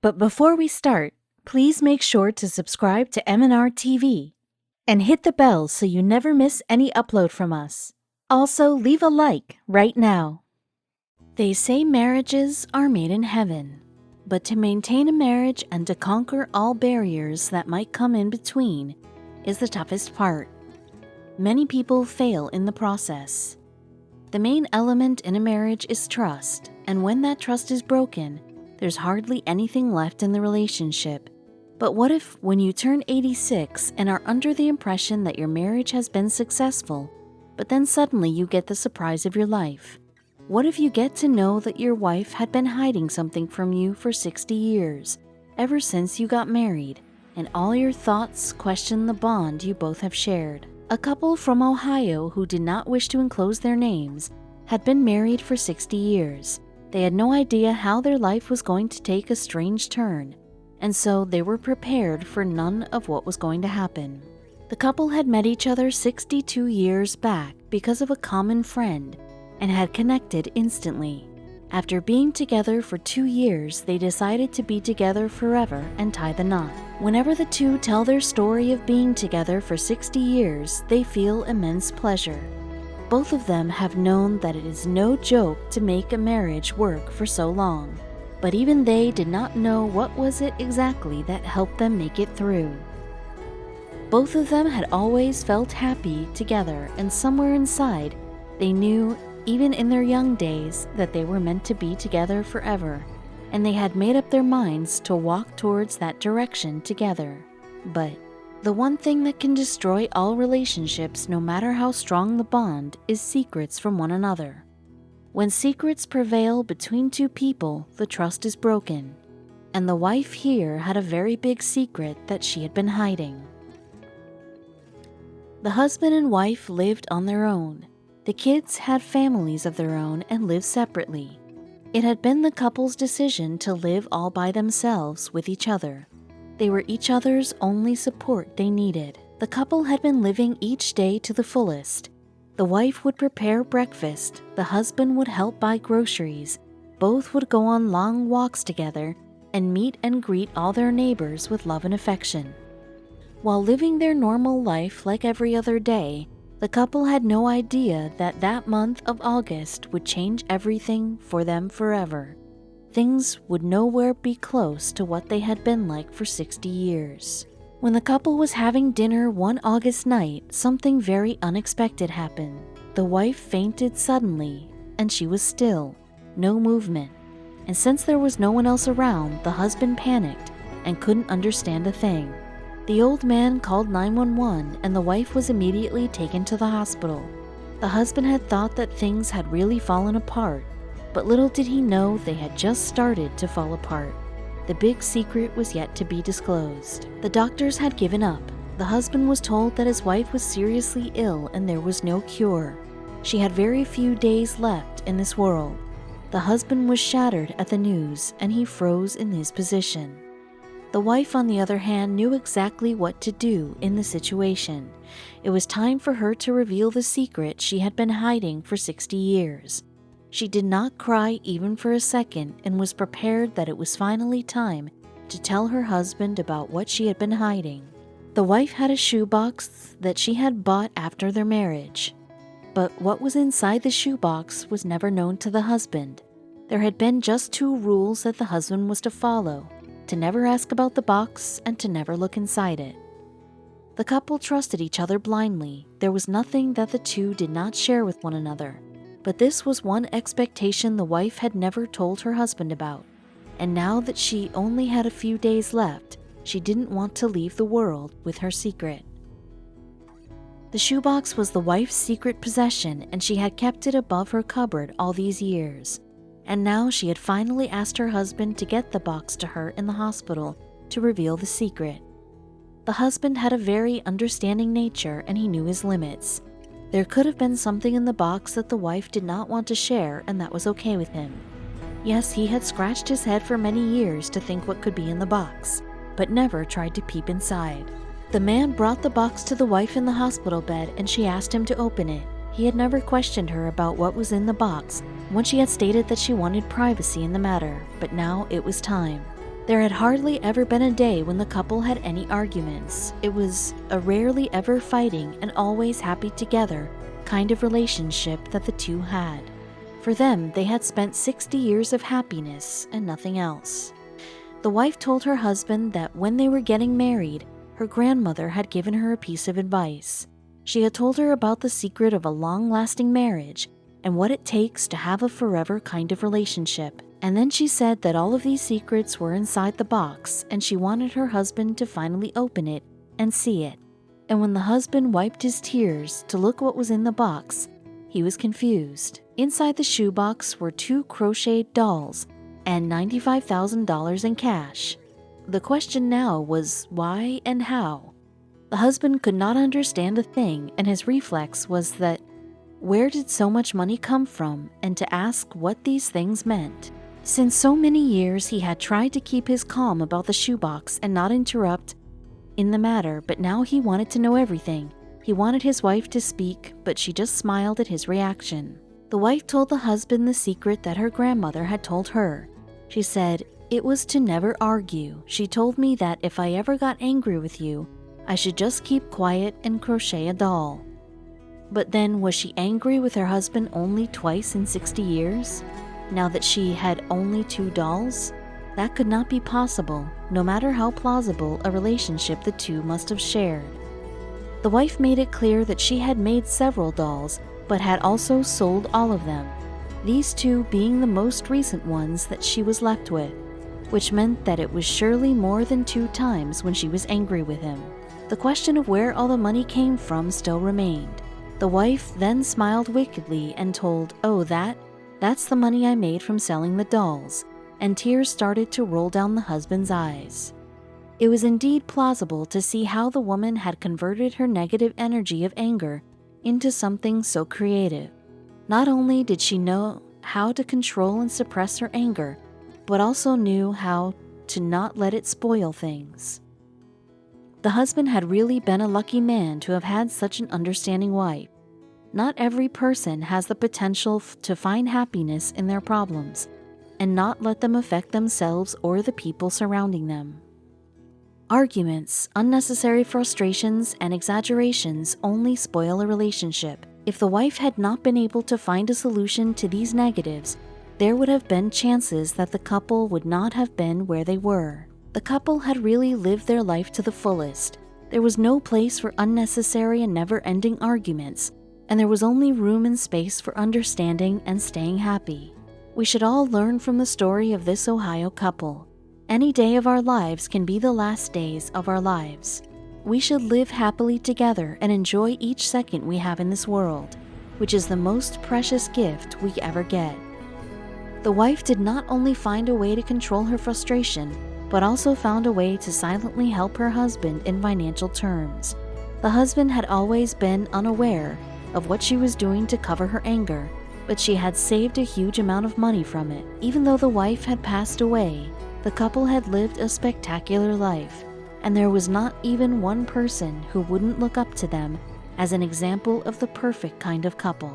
But before we start, please make sure to subscribe to m&rtv and hit the bell so you never miss any upload from us. Also, leave a like right now. They say marriages are made in heaven, but to maintain a marriage and to conquer all barriers that might come in between is the toughest part. Many people fail in the process. The main element in a marriage is trust, and when that trust is broken, there's hardly anything left in the relationship. But what if, when you turn 86 and are under the impression that your marriage has been successful, but then suddenly you get the surprise of your life? What if you get to know that your wife had been hiding something from you for 60 years, ever since you got married, and all your thoughts question the bond you both have shared? A couple from Ohio who did not wish to enclose their names had been married for 60 years. They had no idea how their life was going to take a strange turn, and so they were prepared for none of what was going to happen. The couple had met each other 62 years back because of a common friend and had connected instantly. After being together for 2 years, they decided to be together forever and tie the knot. Whenever the two tell their story of being together for 60 years, they feel immense pleasure. Both of them have known that it is no joke to make a marriage work for so long, but even they did not know what was it exactly that helped them make it through. Both of them had always felt happy together, and somewhere inside, they knew, even in their young days, that they were meant to be together forever, and they had made up their minds to walk towards that direction together. But the one thing that can destroy all relationships, no matter how strong the bond, is secrets from one another. When secrets prevail between two people, the trust is broken, and the wife here had a very big secret that she had been hiding. The husband and wife lived on their own. The kids had families of their own and lived separately. It had been the couple's decision to live all by themselves with each other. They were each other's only support they needed. The couple had been living each day to the fullest. The wife would prepare breakfast, the husband would help buy groceries, both would go on long walks together, and meet and greet all their neighbors with love and affection. While living their normal life like every other day, the couple had no idea that that month of August would change everything for them forever. Things would nowhere be close to what they had been like for 60 years. When the couple was having dinner one August night, something very unexpected happened. The wife fainted suddenly, and she was still, no movement. And since there was no one else around, the husband panicked and couldn't understand a thing. The old man called 911, and the wife was immediately taken to the hospital. The husband had thought that things had really fallen apart, but little did he know they had just started to fall apart. The big secret was yet to be disclosed. The doctors had given up. The husband was told that his wife was seriously ill and there was no cure. She had very few days left in this world. The husband was shattered at the news, and he froze in his position. The wife, on the other hand, knew exactly what to do in the situation. It was time for her to reveal the secret she had been hiding for 60 years. She did not cry even for a second and was prepared that it was finally time to tell her husband about what she had been hiding. The wife had a shoebox that she had bought after their marriage. But what was inside the shoebox was never known to the husband. There had been just 2 rules that the husband was to follow: to never ask about the box and to never look inside it. The couple trusted each other blindly. There was nothing that the two did not share with one another. But this was one expectation the wife had never told her husband about, and now that she only had a few days left, she didn't want to leave the world with her secret. The shoebox was the wife's secret possession, and she had kept it above her cupboard all these years. And now she had finally asked her husband to get the box to her in the hospital to reveal the secret. The husband had a very understanding nature, and he knew his limits. There could have been something in the box that the wife did not want to share, and that was okay with him. Yes, he had scratched his head for many years to think what could be in the box, but never tried to peep inside. The man brought the box to the wife in the hospital bed, and she asked him to open it. He had never questioned her about what was in the box, once she had stated that she wanted privacy in the matter, but now it was time. There had hardly ever been a day when the couple had any arguments. It was a rarely ever fighting and always happy together kind of relationship that the two had. For them, they had spent 60 years of happiness and nothing else. The wife told her husband that when they were getting married, her grandmother had given her a piece of advice. She had told her about the secret of a long-lasting marriage and what it takes to have a forever kind of relationship. And then she said that all of these secrets were inside the box and she wanted her husband to finally open it and see it. And when the husband wiped his tears to look what was in the box, he was confused. Inside the shoebox were 2 crocheted dolls and $95,000 in cash. The question now was why and how. The husband could not understand a thing, and his reflex was that where did so much money come from, and to ask what these things meant. Since so many years he had tried to keep his calm about the shoebox and not interrupt in the matter, but now he wanted to know everything. He wanted his wife to speak, but she just smiled at his reaction. The wife told the husband the secret that her grandmother had told her. She said, "It was to never argue. She told me that if I ever got angry with you, I should just keep quiet and crochet a doll." But then, was she angry with her husband only twice in 60 years? Now that she had only 2 dolls? That could not be possible, no matter how plausible a relationship the two must have shared. The wife made it clear that she had made several dolls, but had also sold all of them, these 2 being the most recent ones that she was left with, which meant that it was surely more than 2 times when she was angry with him. The question of where all the money came from still remained. The wife then smiled wickedly and told, "Oh, that's the money I made from selling the dolls," and tears started to roll down the husband's eyes. It was indeed plausible to see how the woman had converted her negative energy of anger into something so creative. Not only did she know how to control and suppress her anger, but also knew how to not let it spoil things. The husband had really been a lucky man to have had such an understanding wife. Not every person has the potential to find happiness in their problems and not let them affect themselves or the people surrounding them. Arguments, unnecessary frustrations, and exaggerations only spoil a relationship. If the wife had not been able to find a solution to these negatives, there would have been chances that the couple would not have been where they were. The couple had really lived their life to the fullest. There was no place for unnecessary and never-ending arguments, and there was only room and space for understanding and staying happy. We should all learn from the story of this Ohio couple. Any day of our lives can be the last days of our lives. We should live happily together and enjoy each second we have in this world, which is the most precious gift we ever get. The wife did not only find a way to control her frustration, but also found a way to silently help her husband in financial terms. The husband had always been unaware of what she was doing to cover her anger, but she had saved a huge amount of money from it. Even though the wife had passed away, the couple had lived a spectacular life, and there was not even one person who wouldn't look up to them as an example of the perfect kind of couple.